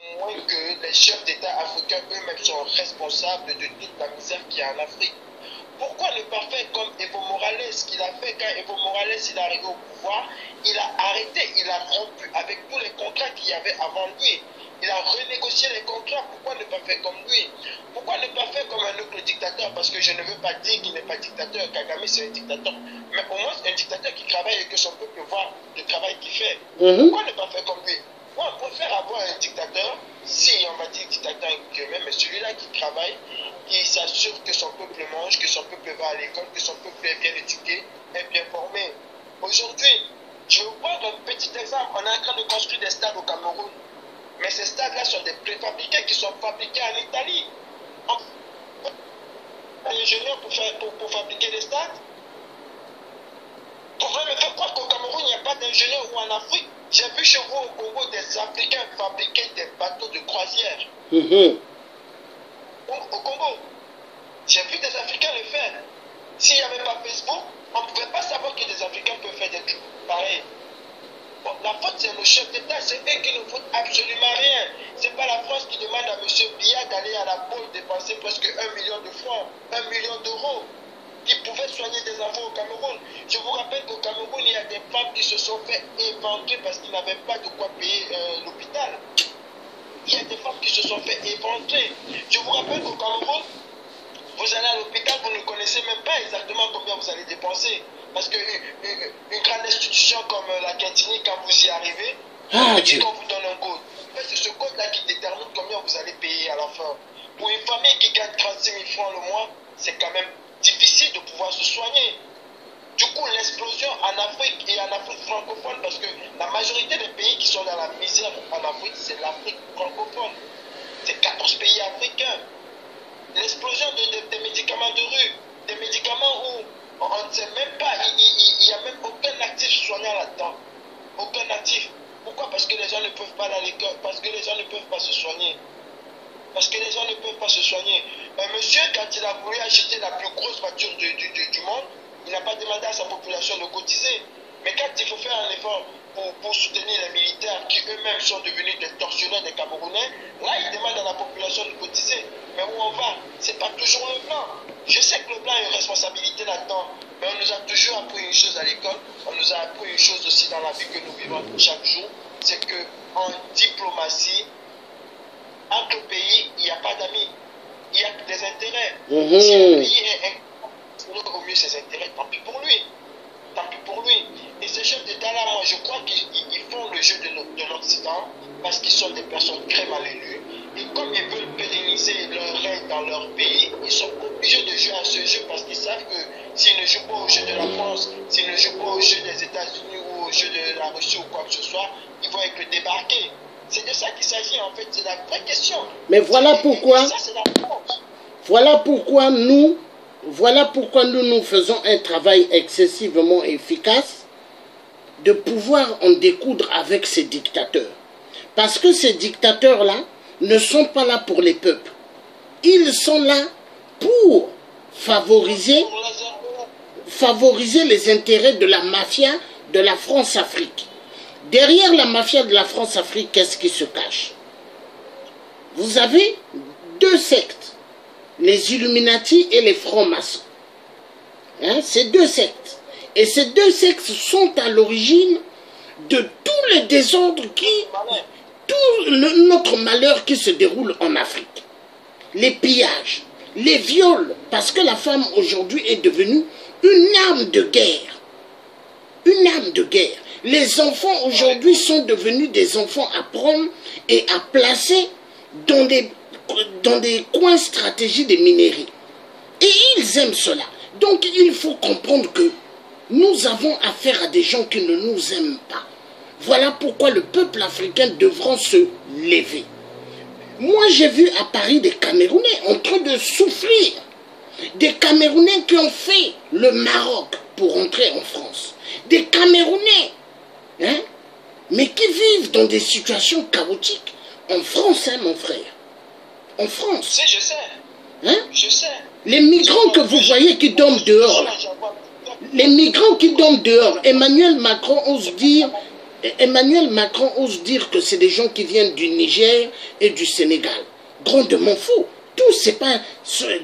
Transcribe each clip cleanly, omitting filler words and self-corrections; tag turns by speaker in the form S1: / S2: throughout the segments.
S1: Moins que les chefs d'État africains eux-mêmes sont responsables de toute la misère qu'il y a en Afrique. Pourquoi ne pas faire comme Evo Morales, qu'il a fait quand Evo Morales est arrivé au pouvoir? Il a arrêté, il a rompu avec tous les contrats qu'il y avait avant lui. Il a renégocié les contrats. Pourquoi ne pas faire comme lui? Pourquoi ne pas faire comme un autre dictateur? Parce que je ne veux pas dire qu'il n'est pas dictateur. Kagame, c'est un dictateur. Mais au moins, un dictateur qui travaille et que son peuple voit le travail qu'il fait. Pourquoi ne pas faire comme lui? Moi, on préfère avoir un dictateur, si on va dire dictateur mais celui-là qui travaille, qui s'assure que son peuple mange, que son peuple va à l'école, que son peuple est bien éduqué, est bien formé. Aujourd'hui, je vais vous prendre un petit exemple. On est en train de construire des stades au Cameroun. Mais ces stades-là sont des préfabriqués qui sont fabriqués en Italie. Ingénieurs pour fabriquer des stades. Vous voulez me faire croire qu'au Cameroun, il n'y a pas d'ingénieurs ou en Afrique? J'ai vu chez vous au Congo des Africains fabriquer des bateaux de croisière. Au Congo, j'ai vu des Africains le faire. S'il n'y avait pas Facebook, on ne pouvait pas savoir que des Africains peuvent faire des trucs pareils. Bon, la faute, c'est le chef d'État, c'est eux qui ne foutent absolument rien. Ce n'est pas la France qui demande à M. Biya d'aller à la Pôle dépenser presque 1 million de francs, 1 million d'euros, qui pouvaient soigner des enfants au Cameroun. Je vous rappelle qu'au Cameroun, il y a des femmes qui se sont fait éventrer parce qu'ils n'avaient pas de quoi payer l'hôpital. Il y a des femmes qui se sont fait éventrer. Je vous rappelle qu'au Cameroun, vous allez à l'hôpital, vous ne connaissez même pas exactement combien vous allez dépenser. Parce qu'une grande institution comme la Quintini, quand vous y arrivez, on vous donne un code. En fait, c'est ce code-là qui détermine combien vous allez payer à la fin. Pour une famille qui gagne 36 000 francs le mois, c'est quand même difficile de pouvoir se soigner. Du coup, l'explosion en Afrique et en Afrique francophone, parce que la majorité des pays qui sont dans la misère en Afrique, c'est l'Afrique francophone. C'est 14 pays africains. L'explosion des médicaments de rue, des médicaments où on ne sait même pas, il n'y a même aucun actif soignant là-dedans. Aucun actif. Pourquoi? Parce que les gens ne peuvent pas aller à l'école, parce que les gens ne peuvent pas se soigner. Parce que les gens ne peuvent pas se soigner. Un monsieur, quand il a voulu acheter la plus grosse voiture du monde, il n'a pas demandé à sa population de cotiser. Mais quand il faut faire un effort pour soutenir les militaires qui eux-mêmes sont devenus des tortionnaires des Camerounais, là, il demande à la population de cotiser. Mais où on va? Ce n'est pas toujours le blanc. Je sais que le blanc a une responsabilité là-dedans. Mais on nous a toujours appris une chose à l'école. On nous a appris une chose aussi dans la vie que nous vivons chaque jour. C'est qu'en diplomatie, entre pays, il n'y a pas d'amis. Il y a que des intérêts. Si un pays est au mieux ses intérêts, tant pis pour lui. Tant pis pour lui. Et ces chefs d'État-là, moi, je crois qu'ils font le jeu de l'Occident parce qu'ils sont des personnes très mal élues. Et comme ils veulent pérenniser leur règne dans leur pays, ils sont obligés de jouer à ce jeu parce qu'ils savent que s'ils ne jouent pas au jeu de la France, s'ils ne jouent pas au jeu des États-Unis ou au jeu de la Russie ou quoi que ce soit, ils vont être débarqués. C'est de ça qu'il s'agit en fait, c'est la vraie question.
S2: Mais voilà pourquoi, voilà pourquoi nous faisons un travail excessivement efficace de pouvoir en découdre avec ces dictateurs. Parce que ces dictateurs-là ne sont pas là pour les peuples. Ils sont là pour favoriser les intérêts de la mafia de la France-Afrique. Derrière la mafia de la France-Afrique, qu'est-ce qui se cache? Vous avez deux sectes, les Illuminati et les francs-maçons. Hein, ces deux sectes. Et ces deux sectes sont à l'origine de tous les désordres notre malheur qui se déroule en Afrique. Les pillages, les viols, parce que la femme aujourd'hui est devenue une arme de guerre. Une arme de guerre. Les enfants aujourd'hui sont devenus des enfants à prendre et à placer dans des coins stratégiques des minerais. Et ils aiment cela. Donc il faut comprendre que nous avons affaire à des gens qui ne nous aiment pas. Voilà pourquoi le peuple africain devra se lever. Moi, j'ai vu à Paris des Camerounais en train de souffrir. Des Camerounais qui ont fait le Maroc pour entrer en France. Des Camerounais, hein, mais qui vivent dans des situations chaotiques. En France, hein, mon frère. En France.
S1: Si, je sais.
S2: Hein?
S1: Je sais.
S2: Les migrants que vous voyez qui dorment dehors, les migrants qui dorment dehors, Emmanuel Macron ose dire Emmanuel Macron ose dire que c'est des gens qui viennent du Niger et du Sénégal. Grandement faux. Tous, ce n'est pas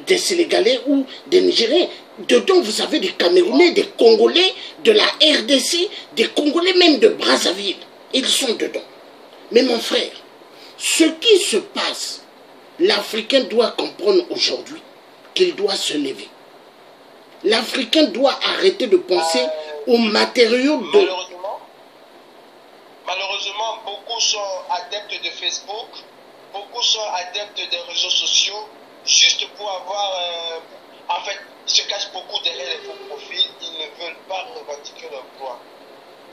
S2: des Sénégalais ou des Nigériens. Dedans, vous avez des Camerounais, des Congolais, de la RDC, des Congolais même de Brazzaville. Ils sont dedans. Mais mon frère, ce qui se passe, l'Africain doit comprendre aujourd'hui qu'il doit se lever. L'Africain doit arrêter de penser aux matériaux de...
S1: Malheureusement, beaucoup sont adeptes de Facebook, beaucoup sont adeptes des réseaux sociaux, juste pour avoir... en fait, ils se cachent beaucoup derrière les faux profils, ils ne veulent pas revendiquer leur droit.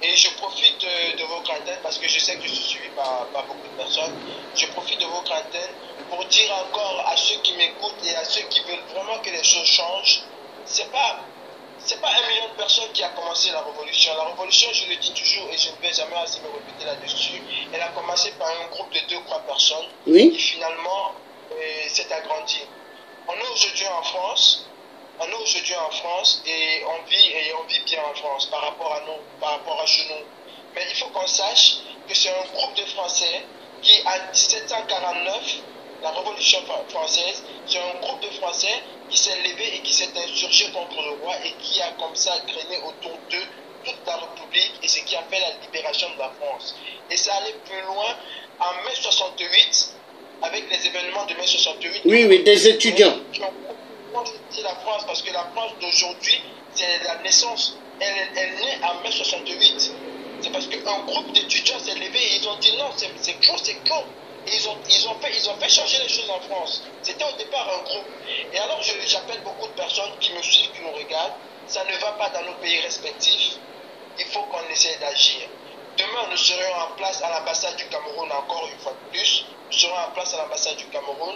S1: Et je profite de votre antenne, parce que je sais que je suis suivi par beaucoup de personnes, je profite de votre antenne pour dire encore à ceux qui m'écoutent et à ceux qui veulent vraiment que les choses changent, c'est pas 1 million de personnes qui a commencé la révolution. La révolution, je le dis toujours et je ne vais jamais assez me répéter là-dessus, elle a commencé par un groupe de 2-3 personnes qui finalement s'est agrandi. On est aujourd'hui en France. On est aujourd'hui en France et on vit bien en France par rapport à chez nous. Mais il faut qu'on sache que c'est un groupe de Français qui, en 1749, la Révolution française, c'est un groupe de Français qui s'est levé et qui s'est insurgé contre le roi et qui a comme ça grainé autour d'eux toute la République et ce qui a fait la libération de la France. Et ça allait plus loin en mai 68, avec les événements de mai 68.
S2: Oui, des étudiants.
S1: C'est la France, parce que la France d'aujourd'hui, c'est la naissance. Elle naît en mai 68. C'est parce qu'un groupe d'étudiants s'est levé et ils ont dit non, c'est clos. Et ils ont fait changer les choses en France. C'était au départ un groupe. Et alors j'appelle beaucoup de personnes qui me suivent, qui nous regardent. Ça ne va pas dans nos pays respectifs. Il faut qu'on essaie d'agir. Demain, nous serons en place à l'ambassade du Cameroun, encore une fois de plus. Nous serons en place à l'ambassade du Cameroun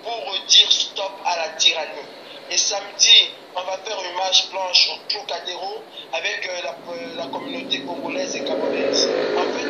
S1: pour dire stop à la tyrannie. Et samedi, on va faire une marche blanche au Trocadéro avec la communauté congolaise et camerounaise. En fait,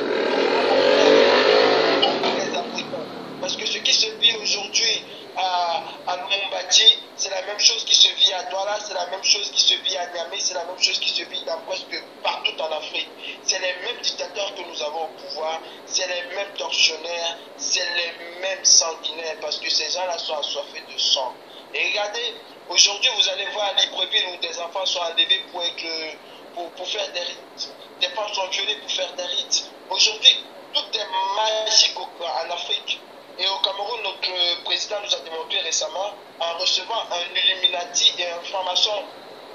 S1: les Africains. Parce que ce qui se vit aujourd'hui à Lubumbashi, c'est la même chose qui se vit à Douala, c'est la même chose qui se vit à Niamey, c'est la même chose qui se vit dans presque partout en Afrique. C'est les mêmes dictateurs que nous avons au pouvoir, c'est les mêmes tortionnaires, c'est les mêmes sanguinaires, parce que ces gens-là sont assoiffés de sang. Et regardez, aujourd'hui vous allez voir à Libreville où des enfants sont enlevés pour faire des rites. Des femmes sont violées pour faire des rites. Aujourd'hui, tout est magique en Afrique. Et au Cameroun, notre président nous a démontré récemment en recevant un Illuminati et un franc-maçon.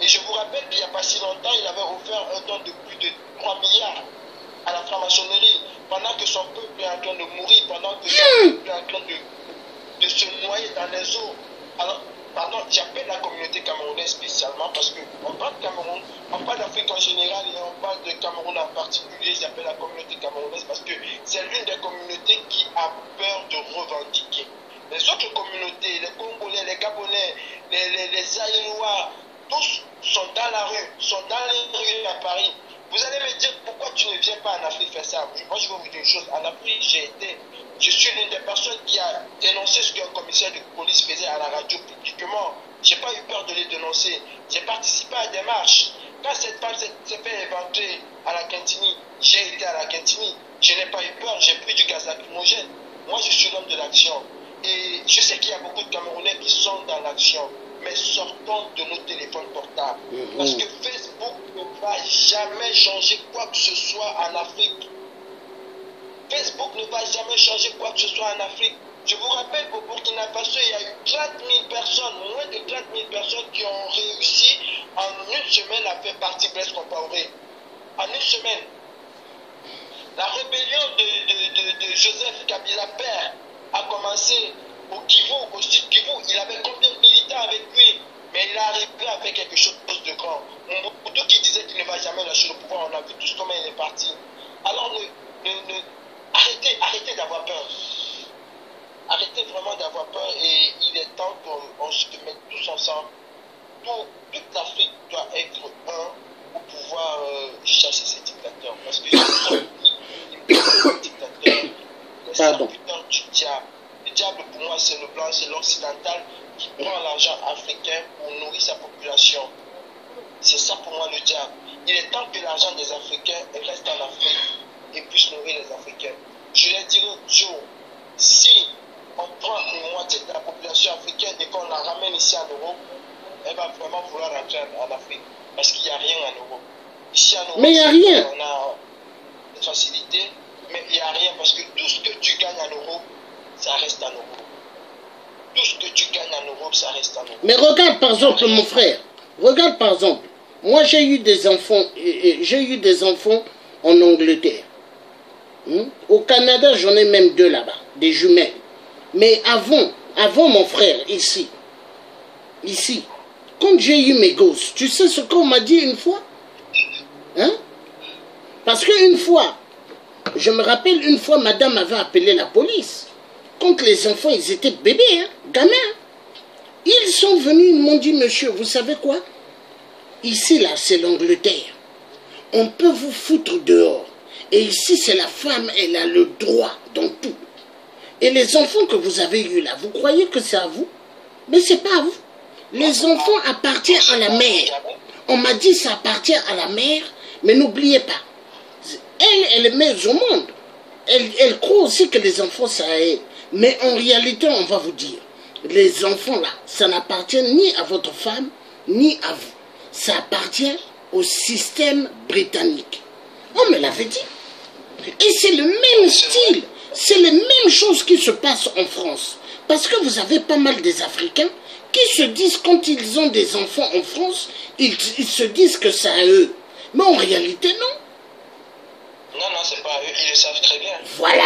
S1: Et je vous rappelle qu'il n'y a pas si longtemps, il avait offert un don de plus de 3 milliards à la franc-maçonnerie, pendant que son peuple est en train de mourir, pendant que son peuple est en train de se noyer dans les eaux. Alors, pardon, j'appelle la communauté camerounaise spécialement parce qu'on parle de Cameroun, on parle d'Afrique en général et on parle de Cameroun en particulier. J'appelle la communauté camerounaise parce que c'est l'une des communautés qui a peur de revendiquer. Les autres communautés, les Congolais, les Gabonais, les Aïnois, tous sont dans la rue, sont dans les rues à Paris. Vous allez me dire pourquoi tu ne viens pas en Afrique faire ça. Moi je vais vous dire une chose, en Afrique je suis l'une des personnes qui a dénoncé ce qu'un commissaire de police faisait à la radio publiquement. Je n'ai pas eu peur de les dénoncer. J'ai participé à des marches. Quand cette femme s'est fait éventrer à la Quintini, j'ai été à la Quintini. Je n'ai pas eu peur, j'ai pris du gaz lacrymogène. Moi, je suis l'homme de l'action. Et je sais qu'il y a beaucoup de Camerounais qui sont dans l'action. Mais sortons de nos téléphones portables. Parce que Facebook ne va jamais changer quoi que ce soit en Afrique. Facebook ne va jamais changer quoi que ce soit en Afrique. Je vous rappelle qu'au Burkina Faso, il y a eu 30 000 personnes, moins de 30 000 personnes qui ont réussi en une semaine à faire partie Blaise Compaoré. En une semaine. La rébellion de Joseph Kabila père a commencé au Kivu, au Sud Kivu. Il avait combien de militants avec lui? Mais il est arrivé à faire quelque chose de grand. Mobutu qui disait qu'il ne va jamais lâcher le pouvoir, on a vu tous comment il est parti. Alors arrêtez d'avoir peur. Arrêtez vraiment d'avoir peur et il est temps qu'on se mette tous ensemble. Toute l'Afrique doit être un pour pouvoir chasser ces dictateurs. Parce que les dictateurs, les serviteurs du diable. Le diable pour moi c'est le blanc, c'est l'occidental qui prend l'argent africain pour nourrir sa population. C'est ça pour moi le diable. Il est temps que l'argent des Africains reste en Afrique. et puisse nourrir les Africains. Je leur dirai toujours, si on prend une moitié de la population africaine et qu'on la ramène ici en Europe, elle va vraiment vouloir rentrer en Afrique. Parce qu'il n'y a rien en Europe. Ici en Europe,
S2: mais il n'y a rien.
S1: On a des facilités, mais il n'y a rien parce que tout ce que tu gagnes en Europe, ça reste en Europe. Tout ce que tu gagnes en Europe, ça reste en Europe.
S2: Mais regarde par exemple mon frère, regarde par exemple, moi j'ai eu des enfants, en Angleterre. Au Canada, j'en ai même 2 là-bas, des jumelles. Mais avant mon frère, ici, quand j'ai eu mes gosses, tu sais ce qu'on m'a dit une fois? Parce qu'une fois, je me rappelle une fois, madame avait appelé la police. Quand les enfants, ils étaient bébés, gamins. Ils sont venus, ils m'ont dit, monsieur, vous savez quoi? Ici, là, c'est l'Angleterre. On peut vous foutre dehors. Et ici, c'est la femme, elle a le droit dans tout. Et les enfants que vous avez eus là, vous croyez que c'est à vous? Mais c'est pas à vous. Les enfants appartiennent à la mère. On m'a dit ça appartient à la mère, mais n'oubliez pas, elle est mère au monde. Elle croit aussi que les enfants, ça a elle. Mais en réalité, on va vous dire, les enfants là, ça n'appartient ni à votre femme, ni à vous. Ça appartient au système britannique. On me l'avait dit. Et c'est le même style, c'est les mêmes choses qui se passent en France. Parce que vous avez pas mal des Africains qui se disent, quand ils ont des enfants en France, ils se disent que c'est à eux. Mais en réalité, non.
S1: Non, c'est pas à eux, ils le savent très bien.
S2: Voilà.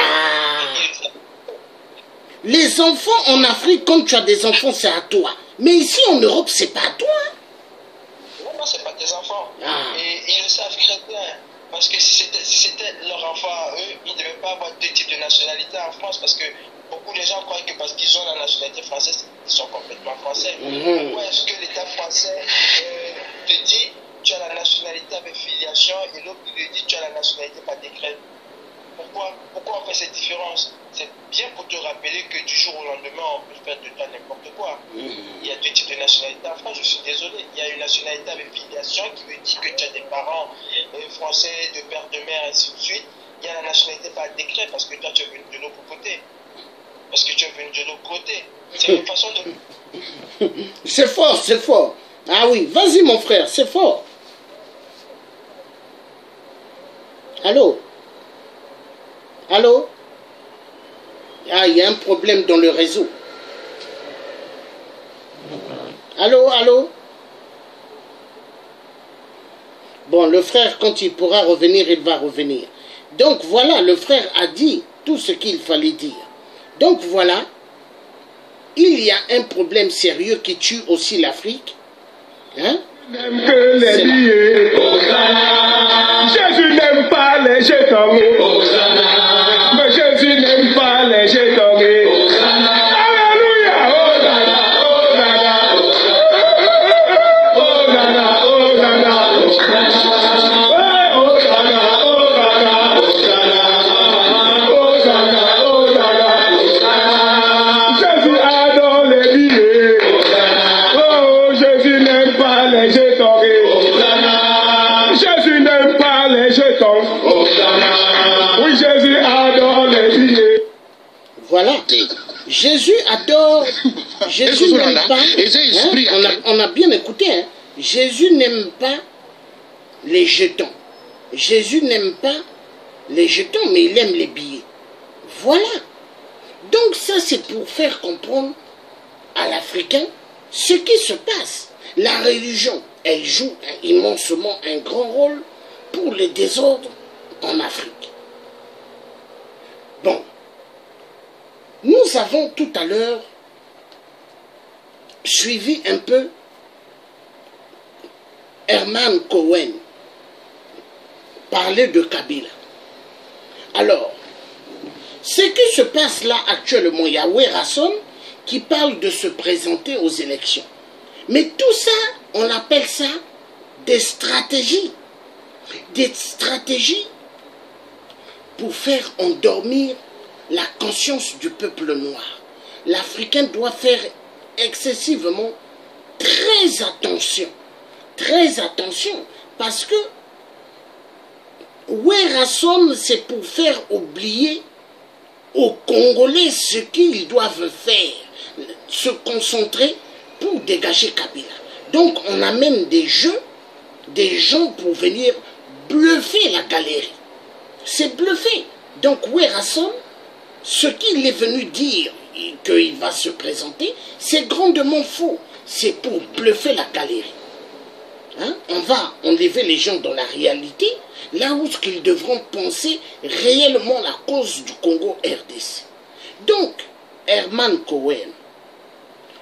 S2: Les enfants en Afrique, quand tu as des enfants, c'est à toi. Mais ici en Europe, c'est pas à toi.
S1: Non, c'est pas tes enfants.
S2: Ah.
S1: Et ils le savent très bien. Parce que si c'était leur enfant à eux, ils ne devaient pas avoir 2 types de nationalité en France. Parce que beaucoup de gens croient que parce qu'ils ont la nationalité française, ils sont complètement français. Pourquoi est-ce que l'État français te dit tu as la nationalité avec filiation et l'autre lui dit tu as la nationalité par décret? Pourquoi on fait cette différence? C'est bien pour te rappeler que du jour au lendemain, on peut faire de toi n'importe quoi. Il y a 2 types de nationalités en France, je suis désolé. Il y a une nationalité avec filiation qui veut dire que tu as des parents français, de père, de mère, et ainsi de suite. Il y a la nationalité par décret parce que toi tu es venu de l'autre côté. C'est une façon de...
S2: C'est fort, c'est fort. Ah oui, vas-y mon frère, c'est fort. Allô? Allô? Ah, il y a un problème dans le réseau. Allô? Bon, le frère, quand il pourra revenir, il va revenir. Donc voilà, le frère a dit tout ce qu'il fallait dire. Donc voilà, il y a un problème sérieux qui tue aussi l'Afrique.
S3: N'aime que les billets. Jésus n'aime pas les jetons. Mais Jésus n'aime pas les jetons. Alléluia. Jésus adore les billets. Oh, Jésus n'aime pas les jetons. Jésus n'aime pas les jetons. Oui, Jésus adore les billets.
S2: Voilà. Jésus adore. Jésus n'aime pas. On a bien écouté. Jésus n'aime pas les jetons. Jésus n'aime pas les jetons, mais il aime les billets. Voilà. Donc ça, c'est pour faire comprendre à l'Africain ce qui se passe. La religion, elle joue immensement un grand rôle pour les désordres en Afrique. Bon. Nous avons tout à l'heure suivi un peu Herman Cohen parler de Kabila. Alors, ce qui se passe là actuellement, il y a Werrason qui parle de se présenter aux élections. Mais tout ça, on appelle ça des stratégies. Des stratégies pour faire endormir la conscience du peuple noir. L'Africain doit faire excessivement très attention, parce que Werrason, c'est pour faire oublier aux Congolais ce qu'ils doivent faire, se concentrer pour dégager Kabila. Donc on amène des gens pour venir bluffer la galerie. C'est bluffer. Donc Werrason, ce qu'il est venu dire qu'il va se présenter, c'est grandement faux. C'est pour bluffer la galerie. Hein? On va enlever les gens dans la réalité, là où ils devront penser réellement la cause du Congo RDC. Donc, Herman Cohen,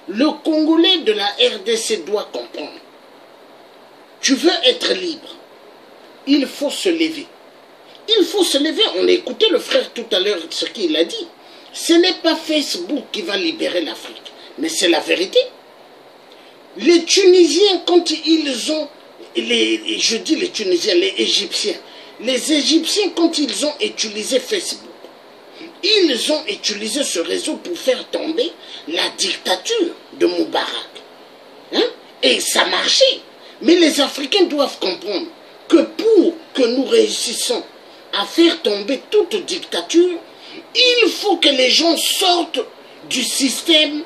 S2: le Congolais de la RDC doit comprendre. Tu veux être libre, il faut se lever. Il faut se lever. On a écouté le frère tout à l'heure ce qu'il a dit. Ce n'est pas Facebook qui va libérer l'Afrique, mais c'est la vérité. Les Tunisiens, quand ils ont, je dis les Tunisiens, les Égyptiens, quand ils ont utilisé Facebook, ils ont utilisé ce réseau pour faire tomber la dictature de Moubarak. Hein? Et ça marchait. Mais les Africains doivent comprendre que pour que nous réussissions à faire tomber toute dictature, il faut que les gens sortent du système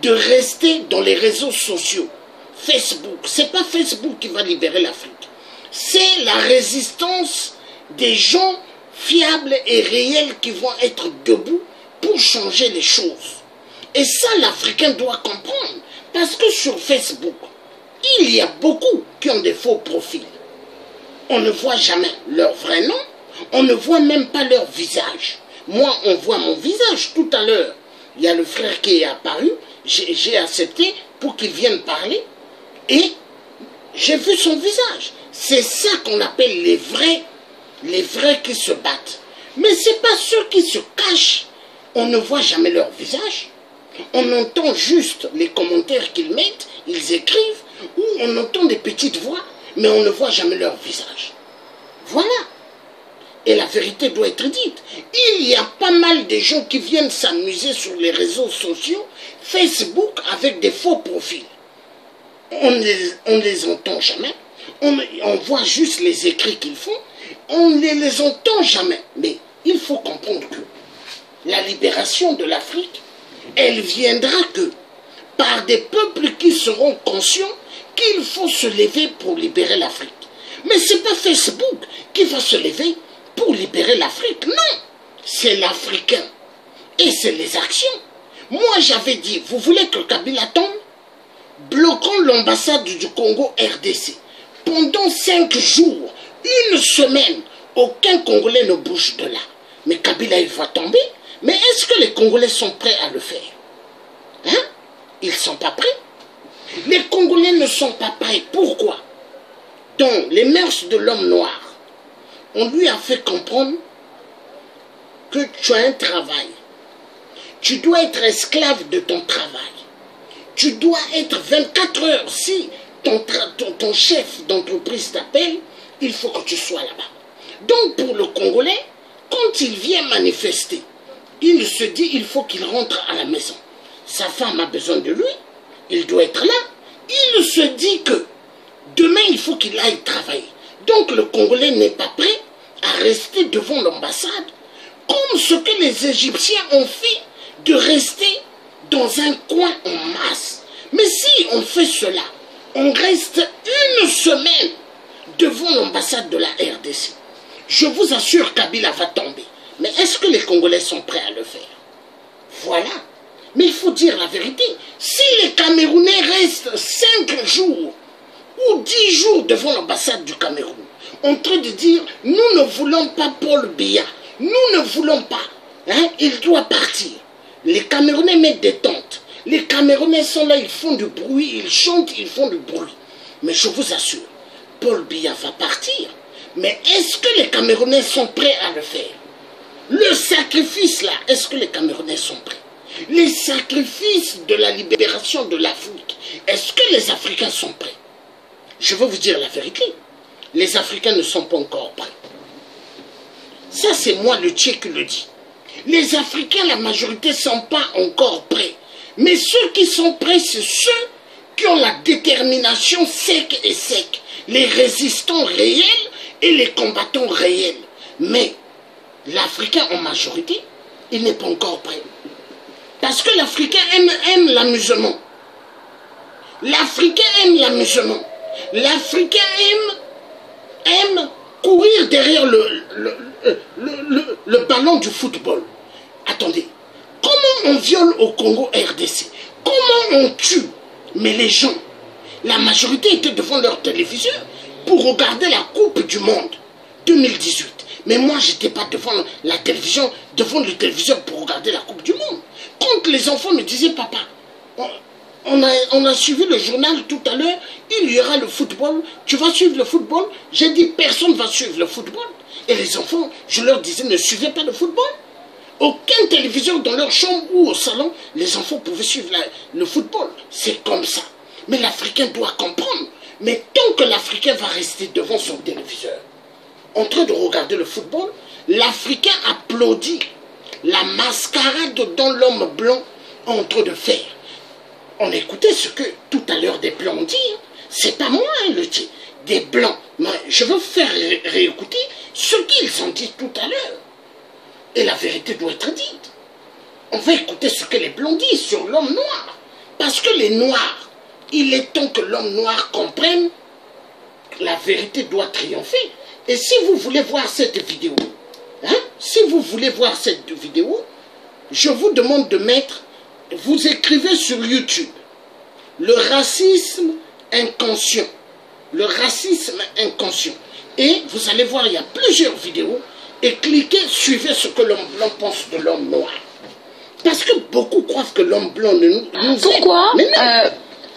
S2: de rester dans les réseaux sociaux. Facebook, c'est pas Facebook qui va libérer l'Afrique. C'est la résistance des gens fiables et réels qui vont être debout pour changer les choses. Et ça, l'Africain doit comprendre. Parce que sur Facebook, il y a beaucoup qui ont des faux profils. On ne voit jamais leur vrai nom. On ne voit même pas leur visage. Moi, on voit mon visage tout à l'heure. Il y a le frère qui est apparu. J'ai accepté pour qu'il vienne parler. Et j'ai vu son visage. C'est ça qu'on appelle les vrais qui se battent. Mais ce n'est pas ceux qui se cachent. On ne voit jamais leur visage. On entend juste les commentaires qu'ils mettent, ils écrivent, ou on entend des petites voix, mais on ne voit jamais leur visage. Voilà. Et la vérité doit être dite. Il y a pas mal de gens qui viennent s'amuser sur les réseaux sociaux, Facebook, avec des faux profils. On les entend jamais. On voit juste les écrits qu'ils font. On ne les entend jamais. Mais il faut comprendre que la libération de l'Afrique, elle viendra que par des peuples qui seront conscients qu'il faut se lever pour libérer l'Afrique. Mais ce n'est pas Facebook qui va se lever pour libérer l'Afrique. Non, c'est l'Africain. Et c'est les actions. Moi, j'avais dit, vous voulez que Kabila tombe? Bloquons l'ambassade du Congo RDC. Pendant 5 jours, 1 semaine, aucun Congolais ne bouge de là. Mais Kabila, il va tomber. Mais est-ce que les Congolais sont prêts à le faire? Hein? Ils ne sont pas prêts. Les Congolais ne sont pas prêts. Pourquoi? Dans les mœurs de l'homme noir, on lui a fait comprendre que tu as un travail. Tu dois être esclave de ton travail. Tu dois être 24 heures. Si ton chef d'entreprise t'appelle, il faut que tu sois là-bas. Donc pour le Congolais, quand il vient manifester, il se dit il faut qu'il rentre à la maison. Sa femme a besoin de lui, il doit être là. Il se dit que demain il faut qu'il aille travailler. Donc le Congolais n'est pas prêt à rester devant l'ambassade comme ce que les Égyptiens ont fait, de rester dans un coin en masse. Mais si on fait cela, on reste 1 semaine devant l'ambassade de la RDC. Je vous assure, Kabila va tomber. Mais est-ce que les Congolais sont prêts à le faire? Voilà. Mais il faut dire la vérité. Si les Camerounais restent 5 jours ou 10 jours devant l'ambassade du Cameroun, en train de dire, nous ne voulons pas Paul Biya, nous ne voulons pas, hein, il doit partir. Les Camerounais mettent des tentes. Les Camerounais sont là, ils font du bruit, ils chantent, ils font du bruit. Mais je vous assure, Paul Biya va partir. Mais est-ce que les Camerounais sont prêts à le faire? Le sacrifice là, est-ce que les Camerounais sont prêts? Les sacrifices de la libération de l'Afrique, est-ce que les Africains sont prêts? Je veux vous dire la vérité. Les Africains ne sont pas encore prêts. Ça, c'est moi le Tché qui le dit. Les Africains, la majorité, ne sont pas encore prêts. Mais ceux qui sont prêts, c'est ceux qui ont la détermination sec et sec. Les résistants réels et les combattants réels. Mais l'Africain en majorité, il n'est pas encore prêt. Parce que l'Africain aime l'amusement. L'Africain aime l'amusement. L'Africain aime courir derrière le ballon du football. Attendez, comment on viole au Congo RDC? Comment on tue? Mais les gens, la majorité était devant leur téléviseur pour regarder la Coupe du Monde 2018. Mais moi, je n'étais pas devant la télévision, devant le téléviseur pour regarder la Coupe du Monde. Quand les enfants me disaient, papa, on a suivi le journal tout à l'heure, il y aura le football, tu vas suivre le football? J'ai dit, personne ne va suivre le football. Et les enfants, je leur disais, ne suivez pas le football. Aucun téléviseur dans leur chambre ou au salon, les enfants pouvaient suivre le football. C'est comme ça. Mais l'Africain doit comprendre. Mais tant que l'Africain va rester devant son téléviseur, en train de regarder le football, l'Africain applaudit la mascarade dont l'homme blanc est en train de faire. On écoutait ce que tout à l'heure des blancs ont dit. C'est pas moi le dit. Des blancs. Mais je veux faire réécouter ce qu'ils ont dit tout à l'heure. Et la vérité doit être dite. On va écouter ce que les blancs disent sur l'homme noir. Parce que les noirs, il est temps que l'homme noir comprenne que la vérité doit triompher. Et si vous voulez voir cette vidéo, si vous voulez voir cette vidéo, je vous demande de mettre, vous écrivez sur YouTube, le racisme inconscient. Le racisme inconscient. Et vous allez voir, il y a plusieurs vidéos. Et cliquez, suivez ce que l'homme blanc pense de l'homme noir. Parce que beaucoup croient que l'homme blanc nous
S4: Pourquoi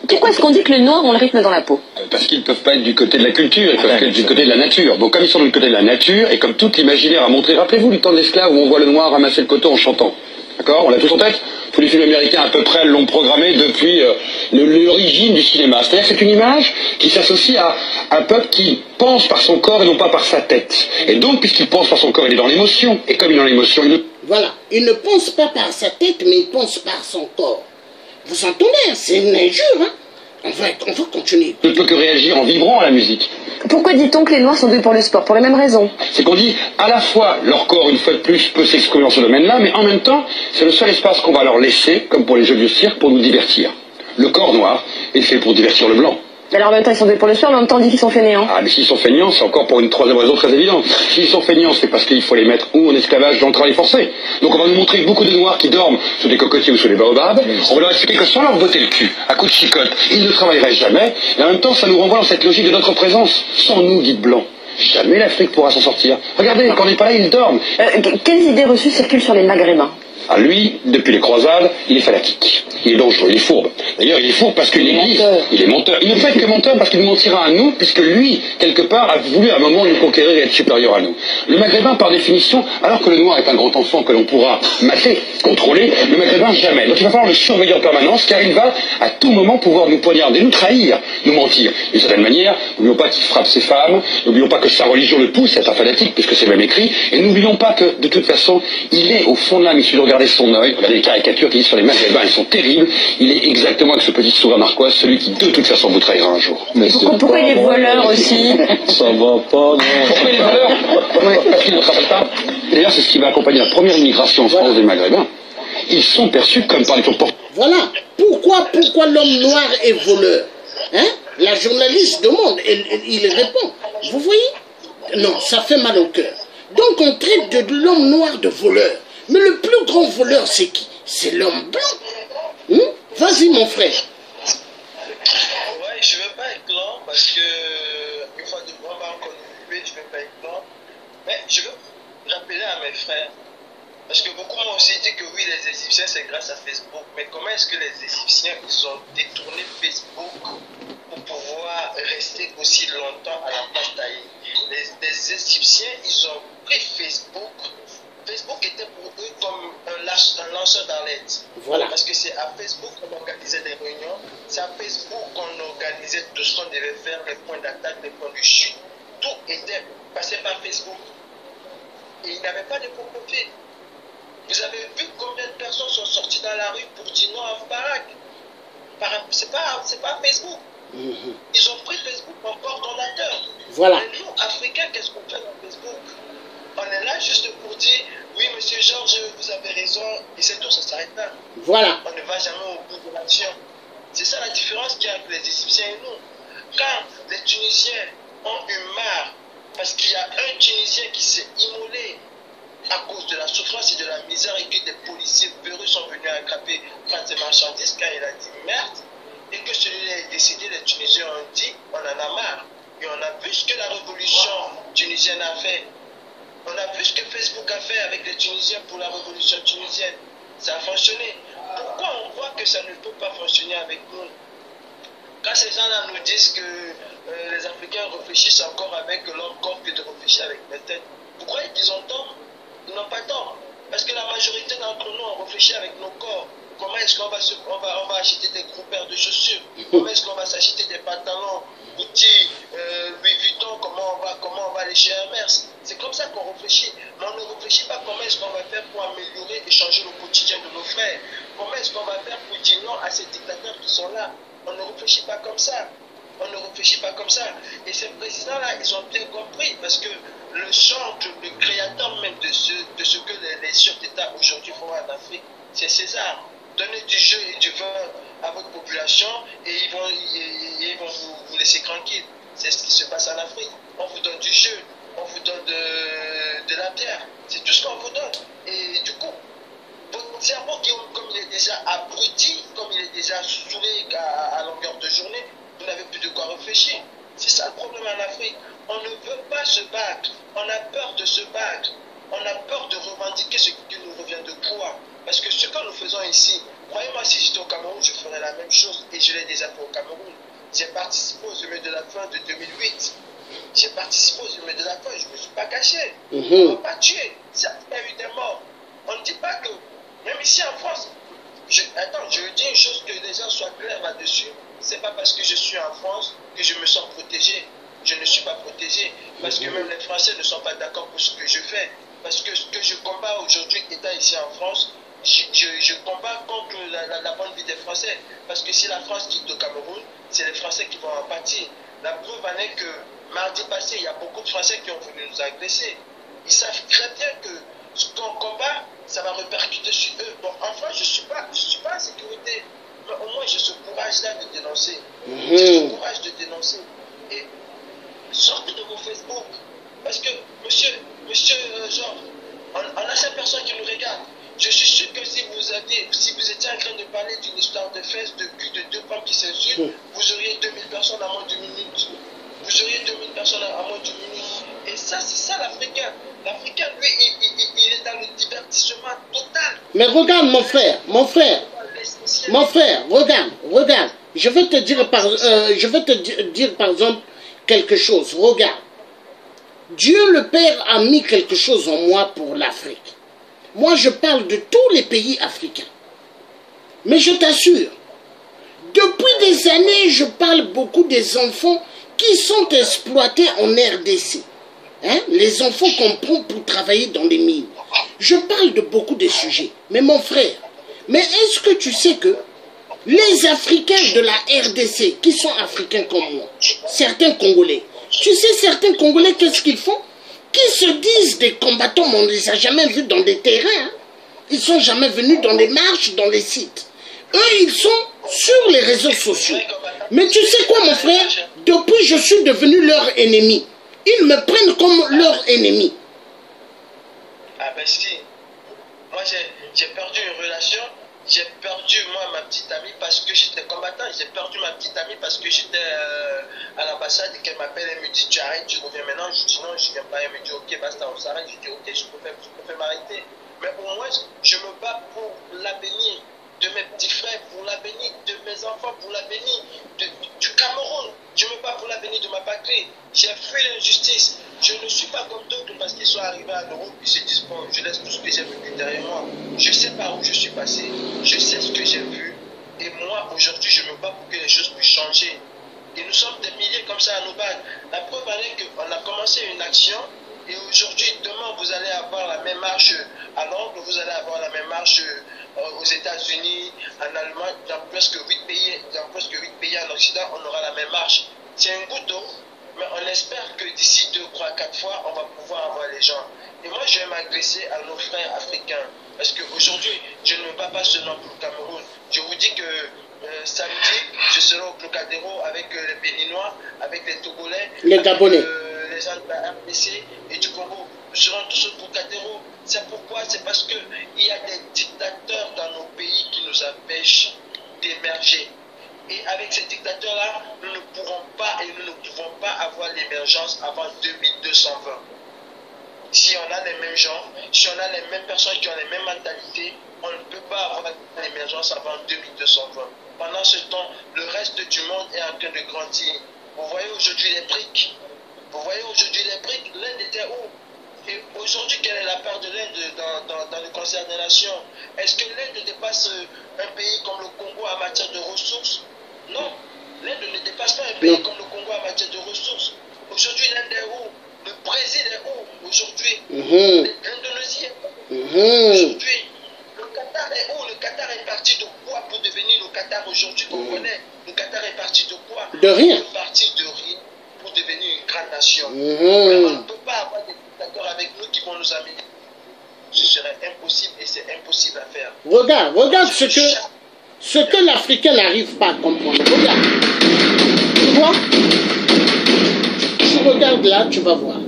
S4: pourquoi est-ce qu'on dit que les noirs ont le rythme dans la peau?
S5: Parce qu'ils ne peuvent pas être du côté de la culture, ils peuvent être du côté de la nature. Bon, comme ils sont du côté de la nature, et comme tout l'imaginaire a montré, rappelez-vous du temps de l'esclave où on voit le noir ramasser le coton en chantant. D'accord? On l'a tous en tête? Tous les films américains à peu près l'ont programmé depuis l'origine du cinéma. C'est-à-dire que c'est une image qui s'associe à un peuple qui pense par son corps et non pas par sa tête. Et donc, puisqu'il pense par son corps, il est dans l'émotion. Et comme il est dans l'émotion, il ne...
S2: Voilà, il ne pense pas par sa tête, mais il pense par son corps. Vous entendez, c'est une injure, hein? On va continuer.
S5: Ne peut que réagir en vibrant à la musique.
S4: Pourquoi dit-on que les noirs sont doués pour le sport? Pour les mêmes raisons.
S5: C'est qu'on dit, à la fois, leur corps, une fois de plus, peut s'exprimer dans ce domaine-là, mais en même temps, c'est le seul espace qu'on va leur laisser, comme pour les jeux de cirque, pour nous divertir. Le corps noir est fait pour divertir le blanc.
S4: Alors en même temps ils sont doués pour le sport, mais en même temps on dit qu'ils sont fainéants.
S5: Ah, mais s'ils sont feignants, c'est encore pour une troisième raison très évidente. S'ils sont feignants, c'est parce qu'il faut les mettre ou en esclavage dans le travail forcé. Donc on va nous montrer beaucoup de noirs qui dorment sous des cocotiers ou sous des baobabs. On va leur expliquer que sans leur botter le cul, à coups de chicotte, ils ne travailleraient jamais. Et en même temps, ça nous renvoie dans cette logique de notre présence. Sans nous, dites blancs, jamais l'Afrique pourra s'en sortir. Regardez, quand on n'est pas là, ils dorment.
S4: Quelles idées reçues circulent sur les Maghrébins?
S5: Ah, lui, depuis les croisades, il est fanatique. Il est dangereux, il est fourbe. D'ailleurs, il est fourbe parce qu'une église, il est menteur. Il ne peut être que menteur parce qu'il nous mentira à nous, puisque lui, quelque part, a voulu à un moment nous conquérir et être supérieur à nous. Le Maghrébin, par définition, alors que le noir est un grand enfant que l'on pourra mater, contrôler, le Maghrébin jamais. Donc il va falloir le surveiller en permanence, car il va à tout moment pouvoir nous poignarder, nous trahir, nous mentir. D'une certaine manière, n'oublions pas qu'il frappe ses femmes, n'oublions pas que sa religion le pousse à être un fanatique, puisque c'est même écrit, et n'oublions pas que, de toute façon, il est au fond de l'âme, il suffit de regarder son œil, regardez les caricatures qui disent sur les Maghrébins, elles sont terribles. Il est exactement avec ce petit sourire narquois, celui qui de toute façon vous trahira un jour.
S4: Pourquoi il est voleur aussi?
S3: Ça va pas, non.
S5: Pourquoi il est voleur? Parce qu'il ne travaille pas. D'ailleurs, c'est ce qui va accompagner la première immigration en France des Maghrébins. Ils sont perçus comme par les porteurs.
S2: Voilà. Pourquoi l'homme noir est voleur? Hein? La journaliste demande, il répond. Vous voyez? Non, ça fait mal au cœur. Donc on traite de l'homme noir de voleur. Mais le plus grand voleur, c'est qui? C'est l'homme blanc. Vas-y, mon frère.
S1: Ouais, je ne veux pas être blanc parce que, une fois de moi, encore je ne veux pas être blanc. Mais je veux rappeler à mes frères, parce que beaucoup m'ont aussi dit que oui, les Égyptiens, c'est grâce à Facebook. Mais comment est-ce que les Égyptiens, ils ont détourné Facebook pour pouvoir rester aussi longtemps à la place taillée? Les Égyptiens, ils ont pris Facebook. Facebook était pour eux comme un lanceur d'alerte.
S2: Voilà.
S1: Parce que c'est à Facebook qu'on organisait des réunions, c'est à Facebook qu'on organisait tout ce qu'on devait faire, les points d'attaque, les points de chute. Tout était passé par Facebook. Et il n'avait pas de profil. Vous avez vu combien de personnes sont sorties dans la rue pour dire non à Mbarak? C'est pas Facebook. Ils ont pris Facebook en coordonnateur.
S2: Voilà.
S1: Mais nous, Africains, qu'est-ce qu'on fait dans Facebook? On est là juste pour dire, oui, monsieur Georges, vous avez raison, et c'est tout, ça s'arrête là.
S2: Voilà.
S1: On ne va jamais au bout de l'action. C'est ça la différence qu'il y a entre les Égyptiens et nous. Quand les Tunisiens ont eu marre, parce qu'il y a un Tunisien qui s'est immolé à cause de la souffrance et de la misère et que des policiers peureux sont venus attraper ses marchandises quand il a dit merde, et que celui-là est décédé, les Tunisiens ont dit on en a marre. Et on a vu ce que la révolution tunisienne a fait. On a vu ce que Facebook a fait avec les Tunisiens pour la révolution tunisienne. Ça a fonctionné. Pourquoi on voit que ça ne peut pas fonctionner avec nous? Quand ces gens-là nous disent que les Africains réfléchissent encore avec leur corps que de réfléchir avec leur tête, vous croyez qu'ils ont tort? Ils n'ont pas tort. Parce que la majorité d'entre nous, on réfléchit avec nos corps. Comment est-ce qu'on va acheter des gros paires de chaussures? Comment est-ce qu'on va s'acheter des pantalons, outils, Louis Vuitton? Comment on va aller chez Hermès? C'est comme ça qu'on réfléchit. Mais on ne réfléchit pas comment est-ce qu'on va faire pour améliorer et changer le quotidien de nos frères. Comment est-ce qu'on va faire pour dire non à ces dictateurs qui sont là? On ne réfléchit pas comme ça. On ne réfléchit pas comme ça. Et ces présidents-là, ils ont bien compris parce que le centre, le créateur même de ce que les chefs d'État aujourd'hui font en Afrique, c'est César. Donnez du jeu et du vin à votre population et ils vont vous laisser tranquille. C'est ce qui se passe en Afrique. On vous donne du jeu, on vous donne de la terre. C'est tout ce qu'on vous donne. Et du coup, votre cerveau, comme il est déjà abruti, comme il est déjà saoulé à longueur de journée, vous n'avez plus de quoi réfléchir. C'est ça le problème en Afrique. On ne veut pas se battre. On a peur de se battre. On a peur de revendiquer ce qui nous revient de pouvoir. Parce que ce que nous faisons ici, croyez-moi, si j'étais au Cameroun, je ferais la même chose. Et je l'ai déjà fait au Cameroun. J'ai participé aux émeutes de la faim de 2008. J'ai participé aux émeutes de la faim. Je ne me suis pas caché. On ne m'a pas tué. Certes, il y a eu des morts. On ne dit pas que, même ici en France, je dis une chose que les gens soient clairs là-dessus. Ce n'est pas parce que je suis en France que je me sens protégé. Je ne suis pas protégé. Parce que même les Français ne sont pas d'accord pour ce que je fais. Parce que ce que je combats aujourd'hui, étant ici en France, je combats contre la bonne vie des Français. Parce que si la France quitte le Cameroun, c'est les Français qui vont en pâtir. La preuve en est que mardi passé, il y a beaucoup de Français qui ont voulu nous agresser. Ils savent très bien que ce qu'on combat, ça va répercuter sur eux. Bon, enfin, je ne suis pas en sécurité. Mais au moins, j'ai ce courage-là de dénoncer. J'ai ce courage de dénoncer. Et sortez de vos Facebook. Parce que, monsieur Jean, on a ces personnes qui nous regardent. Je suis sûr que si vous étiez en train de parler d'une histoire de fesses, de cul, de deux femmes qui s'insultent, vous auriez 2000 personnes à moins de minutes. Vous auriez 2000 personnes à moins de minutes. Et ça, c'est ça l'Africain. L'Africain, lui, il est dans le divertissement total.
S2: Mais regarde, mon frère, regarde. Je vais te dire par exemple quelque chose. Regarde. Dieu le Père a mis quelque chose en moi pour l'Afrique. Moi, je parle de tous les pays africains. Mais je t'assure, depuis des années, je parle beaucoup des enfants qui sont exploités en RDC. Hein? Les enfants qu'on prend pour travailler dans les mines. Je parle de beaucoup de sujets. Mais mon frère, est-ce que tu sais que les Africains de la RDC, qui sont africains comme moi, certains Congolais, tu sais, certains Congolais, qu'est-ce qu'ils font? Qui se disent des combattants, mais on ne les a jamais vus dans des terrains. Hein? Ils ne sont jamais venus dans les marches, dans les sites. Eux, ils sont sur les réseaux sociaux. Mais tu sais quoi, mon frère? Depuis, je suis devenu leur ennemi. Ils me prennent comme leur ennemi.
S1: Ah ben si. Moi, j'ai perdu une relation. J'ai perdu, moi, ma petite amie parce que j'étais combattant. J'ai perdu ma petite amie parce que j'étais à l'ambassade et qu'elle m'appelle, elle me dit tu arrêtes, tu reviens maintenant. Je dis non, je ne viens pas. Elle me dit ok, basta, on s'arrête. Je dis ok, je peux m'arrêter. Mais au moins, je me bats pour l'avenir de mes petits frères, pour l'avenir de mes enfants, pour l'avenir du Cameroun. Je me bats pour l'avenir de ma patrie. J'ai fui l'injustice. Je ne suis pas comme d'autres parce qu'ils sont arrivés à l'Europe et se disent bon, je laisse tout ce que j'ai vécu derrière moi. Je sais par où je suis passé. Je sais ce que j'ai vu. Et moi, aujourd'hui, je me bats pour que les choses puissent changer. Et nous sommes des milliers comme ça à nous battre. La preuve est qu'on a commencé une action. Et aujourd'hui, demain, vous allez avoir la même marche à Londres, vous allez avoir la même marche aux États-Unis, en Allemagne, dans presque 8 pays en Occident, on aura la même marche. C'est un goût d'eau, mais on espère que d'ici 2, 3, 4 fois, on va pouvoir avoir les gens. Et moi, je vais m'adresser à nos frères africains. Parce qu'aujourd'hui, je ne me bats pas seulement pour le Cameroun. Je vous dis que samedi, je serai au Trocadéro avec les Béninois, avec les Togolais,
S2: les Gabonais,
S1: les gens de la RDC et du Congo. Nous serons tous au Trocadéro. C'est pourquoi? C'est parce qu'il y a des dictateurs dans nos pays qui nous empêchent d'émerger. Et avec ces dictateurs-là, nous ne pourrons pas et nous ne pouvons pas avoir l'émergence avant 2220. Si on a les mêmes gens, si on a les mêmes personnes qui ont les mêmes mentalités, on ne peut pas avoir l'émergence avant 2220. Pendant ce temps, le reste du monde est en train de grandir. Vous voyez aujourd'hui les briques. L'Inde était où? Et aujourd'hui, quelle est la part de l'Inde dans le concert des nations? Est-ce que l'Inde dépasse un pays comme le Congo en matière de ressources? Non. L'Inde ne dépasse pas un pays comme le Congo en matière de ressources. Aujourd'hui, l'Inde est où? Le Brésil est où aujourd'hui? L'Indonésie est où aujourd'hui? Le Qatar est où? Le Qatar est parti de quoi pour devenir le Qatar aujourd'hui qu'on connaît? Le Qatar est parti de quoi?
S2: De rien.
S1: Il est parti de rien pour devenir une grande nation. Mais on ne peut pas avoir des dictateurs avec nous qui vont nous amener. Ce serait impossible et c'est impossible à faire.
S2: Regarde ce que l'Africain n'arrive pas à comprendre. Regarde. Tu vois? Tu regardes là, tu vas voir.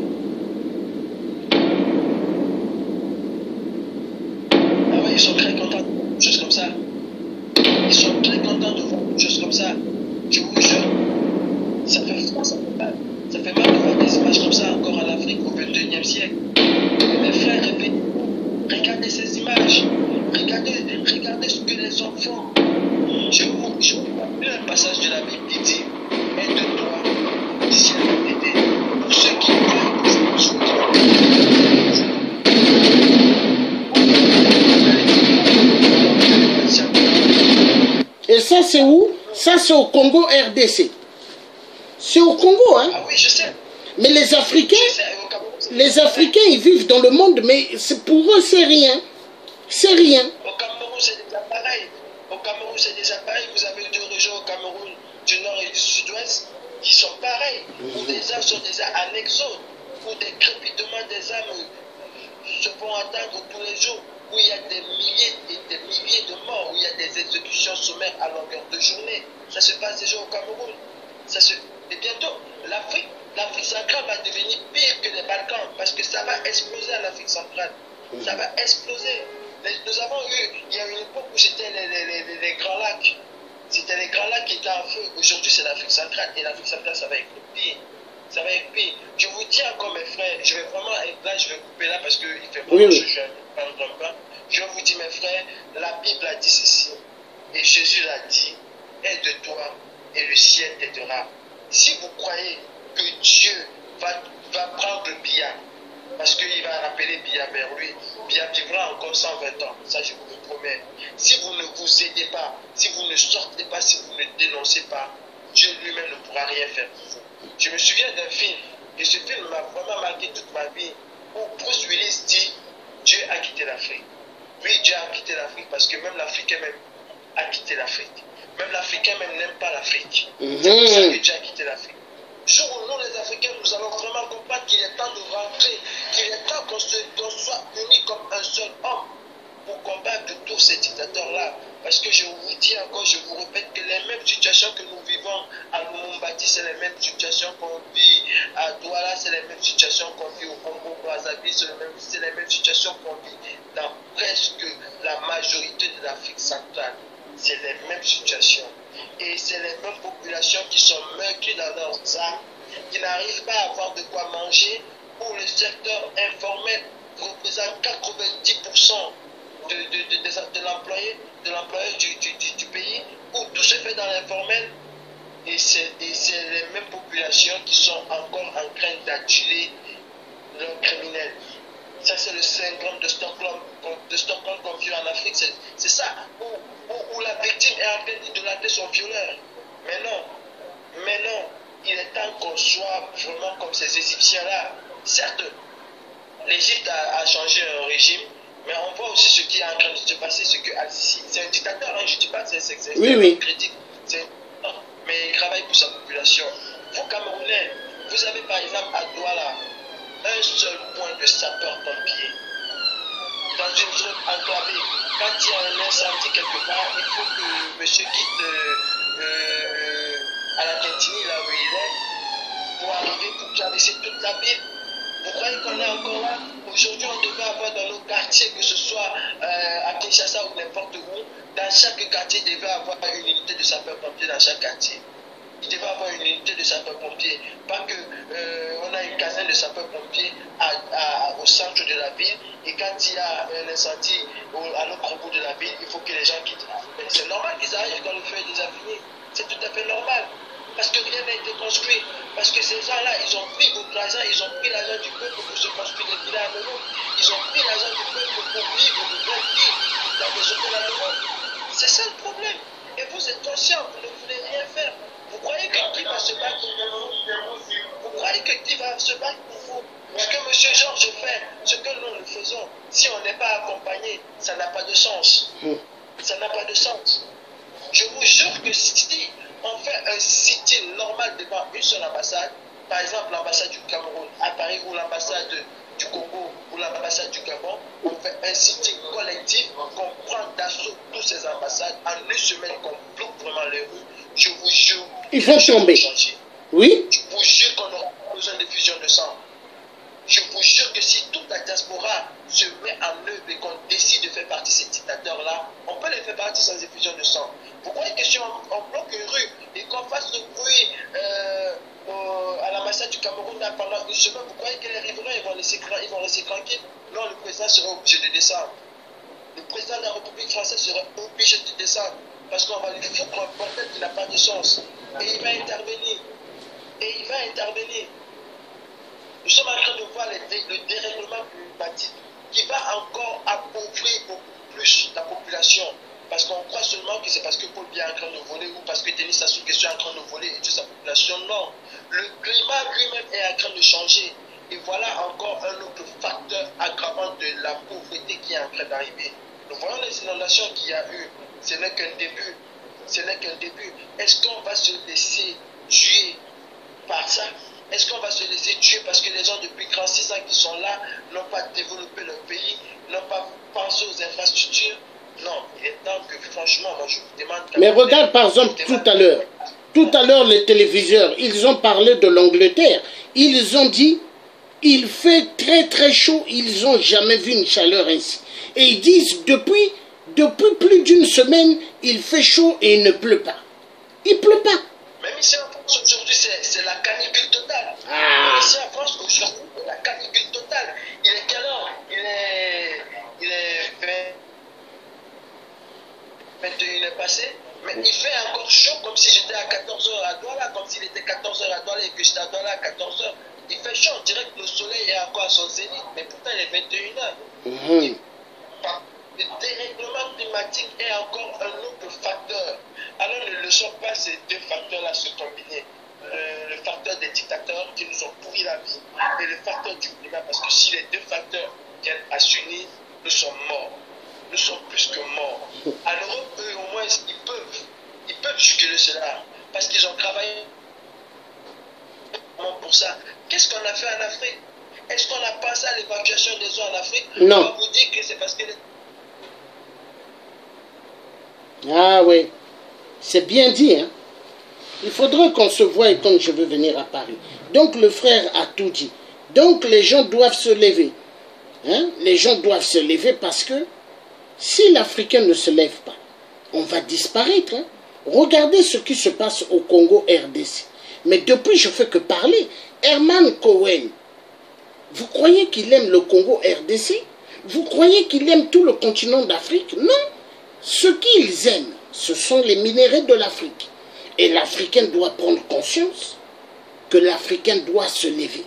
S1: Ah oui, ils sont très contents de voir des choses comme ça. Ils sont très contents de voir des choses comme ça. Je vous jure. Ça fait froid, ça fait mal. Ça fait mal de voir des images comme ça encore en Afrique au XXIe siècle. Mes frères, regardez ces images. Regardez ce que les enfants. Je vous rappelle un passage de la Bible qui dit: aide-toi, ciel t'aider, pour ceux qui
S2: Et ça, c'est où? Ça, c'est au Congo RDC. C'est au Congo, hein?
S1: Ah oui, je sais.
S2: Mais les Africains, ils vivent dans le monde, mais pour eux, c'est rien. C'est rien.
S1: Au Cameroun, c'est des appareils. Au Cameroun, c'est des appareils. Vous avez 2 régions au Cameroun, du nord et du sud-ouest, qui sont pareils. Où des âmes sont déjà en exode, où des crépitements des âmes se font entendre tous les jours, où il y a des milliers et des milliers de morts, où il y a des exécutions sommaires à longueur de journée. Ça se passe déjà au Cameroun. Et bientôt, l'Afrique centrale va devenir pire que les Balkans, parce que ça va exploser en Afrique centrale. Ça va exploser. Nous avons eu, il y a une époque où c'était les Grands Lacs. C'était les Grands Lacs qui étaient en feu. Aujourd'hui, c'est l'Afrique centrale. Et l'Afrique centrale, ça va être pire. Ça va être pire. Je vous dis encore, mes frères, je vais vraiment être là, je vais couper là parce qu'il fait bon, je vous dis, mes frères, la Bible a dit ceci. Et Jésus l'a dit: aide-toi et le ciel t'aidera. Si vous croyez que Dieu va prendre Biya, parce qu'il va rappeler Biya vers lui, Biya vivra encore 120 ans, ça je vous le promets. Si vous ne vous aidez pas, si vous ne sortez pas, si vous ne dénoncez pas, Dieu lui-même ne pourra rien faire pour vous. Je me souviens d'un film, et ce film m'a vraiment marqué toute ma vie, où Bruce Willis dit: Dieu a quitté l'Afrique. Oui, Dieu a quitté l'Afrique parce que même l'Africain même a quitté l'Afrique. Même l'Africain même n'aime pas l'Afrique. C'est pour ça que Dieu a quitté l'Afrique. Jour où nous, les Africains, nous allons vraiment comprendre qu'il est temps de rentrer, qu'il est temps qu'on soit unis comme un seul homme pour combattre tous ces dictateurs-là. Parce que je vous dis encore, je vous répète que les mêmes situations que nous vivons à Lumumbati, c'est les mêmes situations qu'on vit à Douala, c'est les mêmes situations qu'on vit au Congo-Brazzaville, c'est les mêmes situations qu'on vit dans presque la majorité de l'Afrique centrale. C'est les mêmes situations. Et c'est les mêmes populations qui sont meurtries dans leurs armes, qui n'arrivent pas à avoir de quoi manger, où le secteur informel représente 90% de l'employé du pays, où tout se fait dans l'informel. Et c'est les mêmes populations qui sont encore en train d'adjuler leurs criminels. Ça, c'est le syndrome de Stockholm qu'on vit en Afrique. C'est ça, où la victime est en train d'idolâtrer son violeur. Mais non, il est temps qu'on soit vraiment comme ces Égyptiens-là. Certes, l'Égypte a changé un régime, Mais on voit aussi ce qui est en train de se passer, ce que Al-Sisi, c'est un dictateur, hein, je ne dis pas que c'est
S2: oui.
S1: critique, mais il travaille pour sa population. Vous, Camerounais, vous avez par exemple à Douala un seul point de sapeur-pompier. Dans une zone enclavée, quand il y a un incendie quelque part, il faut que monsieur quitte à la Tintini, là où il est, pour arriver, pour traverser toute la ville. Vous croyez qu'on est encore là? Aujourd'hui, on devait avoir dans nos quartiers, que ce soit à Kinshasa ou n'importe où, dans chaque quartier, il devait avoir une unité de sapeurs-pompiers dans chaque quartier. Il devait avoir une unité de sapeurs-pompiers. Pas que on a une caserne de sapeurs-pompiers au centre de la ville, et quand il y a un incendie à l'autre bout de la ville, il faut que les gens quittent. C'est normal qu'ils arrivent quand le feu est déjà fini. C'est tout à fait normal. Parce que rien n'a été construit. Parce que ces gens-là, ils ont pris votre argent, ils ont pris l'argent du peuple pour se construire des villas à l'euro. Ils ont pris l'argent du peuple pour vivre une nouvelle vie dans des hôtels à l'euro. C'est ça le problème. Et vous êtes conscients, vous ne voulez rien faire. Vous croyez que qui va se battre pour vous? Vous croyez que qui va se battre pour vous? Ce que M. Georges fait, ce que nous le faisons, si on n'est pas accompagné, ça n'a pas de sens. Ça n'a pas de sens. Je vous jure que si on fait un sit-in normal devant une seule ambassade, par exemple l'ambassade du Cameroun à Paris ou l'ambassade du Congo ou l'ambassade du Gabon, on fait un sit-in collectif, qu'on prend d'assaut toutes ces ambassades, en une semaine qu'on bloque vraiment les rues, je vous jure,
S2: il faut tomber. Oui.
S1: Je vous jure qu'on aura besoin de fusion de sang. Je vous jure que si toute la diaspora se met en œuvre et qu'on décide de faire partie de ces dictateurs-là, on peut les faire partie sans effusion de sang. Vous croyez que si on bloque une rue et qu'on fasse le bruit à l'ambassade du Cameroun pendant une semaine, vous croyez que les riverains ils vont laisser tranquilles? Non, le président sera obligé de descendre. Le président de la République française sera obligé de descendre parce qu'on va lui foutre un bordel qui n'a pas de sens. Et il va intervenir. Et il va intervenir. Nous sommes en train de voir le dérèglement climatique qui va encore appauvrir beaucoup plus la population. Parce qu'on croit seulement que c'est parce que Paul Biya est en train de voler ou parce que Denis Sassou Nguesso est en train de voler et toute sa population. Non. Le climat lui-même est en train de changer. Et voilà encore un autre facteur aggravant de la pauvreté qui est en train d'arriver. Nous voyons les inondations qu'il y a eu. Ce n'est qu'un début. Ce n'est qu'un début. Est-ce qu'on va se laisser tuer par ça? Est-ce qu'on va se laisser tuer parce que les gens depuis 36 ans qui sont là n'ont pas développé leur pays, n'ont pas pensé aux infrastructures? Non, il est temps que franchement, moi je vous demande...
S2: Mais regarde par exemple tout à l'heure les téléviseurs, ils ont parlé de l'Angleterre. Ils ont dit, il fait très très chaud, ils n'ont jamais vu une chaleur ainsi. Et ils disent, depuis plus d'une semaine, il fait chaud et il ne pleut pas. Il ne pleut pas.
S1: Même ici en France aujourd'hui, c'est la canicule totale. Ici en France aujourd'hui, c'est la canicule totale. Il est quelle heure? Il est 21h passé, mais il fait encore chaud comme si j'étais à 14h à Douala, comme s'il était 14h à Douala et que j'étais à Douala à 14h. Il fait chaud, on dirait que le soleil est encore à son zénith, mais pourtant il est 21h. Le dérèglement climatique est encore un autre facteur. Alors ne laissons pas ces deux facteurs-là se combiner. Le facteur des dictateurs qui nous ont pourri la vie et le facteur du climat, parce que si les deux facteurs viennent à s'unir, nous sommes morts. Nous sommes plus que morts. À l'Europe, eux, au moins, ils peuvent juguler cela. Parce qu'ils ont travaillé pour ça. Qu'est-ce qu'on a fait en Afrique? Est-ce qu'on a pensé à l'évacuation des eaux en Afrique?
S2: Non.
S1: On va vous dire que c'est parce que...
S2: Ah oui. C'est bien dit, hein. Il faudrait qu'on se voie quand je veux venir à Paris. Donc le frère a tout dit. Donc les gens doivent se lever. Hein? Les gens doivent se lever parce que si l'Africain ne se lève pas, on va disparaître. Hein? Regardez ce qui se passe au Congo RDC. Mais depuis, je ne fais que parler. Herman Cohen, vous croyez qu'il aime le Congo RDC? Vous croyez qu'il aime tout le continent d'Afrique? Non. Ce qu'ils aiment, ce sont les minéraux de l'Afrique. Et l'Africain doit prendre conscience que l'Africain doit se lever.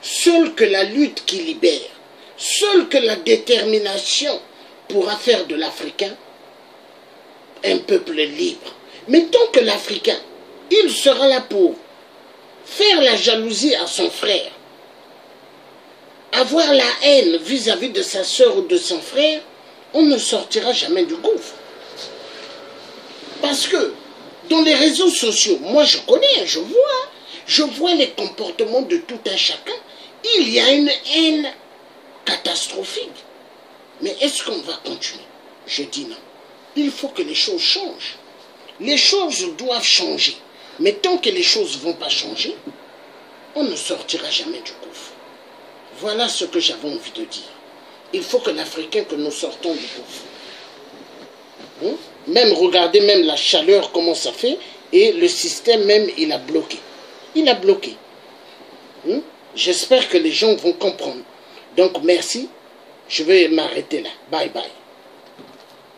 S2: Seule que la lutte qui libère, seule que la détermination pourra faire de l'Africain un peuple libre. Mais tant que l'Africain, il sera là pour faire la jalousie à son frère, avoir la haine vis-à-vis de sa soeur ou de son frère, on ne sortira jamais du gouffre. Parce que dans les réseaux sociaux, moi je connais, je vois les comportements de tout un chacun. Il y a une haine catastrophique. Mais est-ce qu'on va continuer? Je dis non. Il faut que les choses changent. Les choses doivent changer. Mais tant que les choses ne vont pas changer, on ne sortira jamais du gouffre. Voilà ce que j'avais envie de dire. Il faut que l'Africain, que nous sortons du gouffre. Même, regardez même la chaleur, comment ça fait, et le système même, il a bloqué. Il a bloqué. J'espère que les gens vont comprendre. Donc, merci. Je vais m'arrêter là. Bye bye.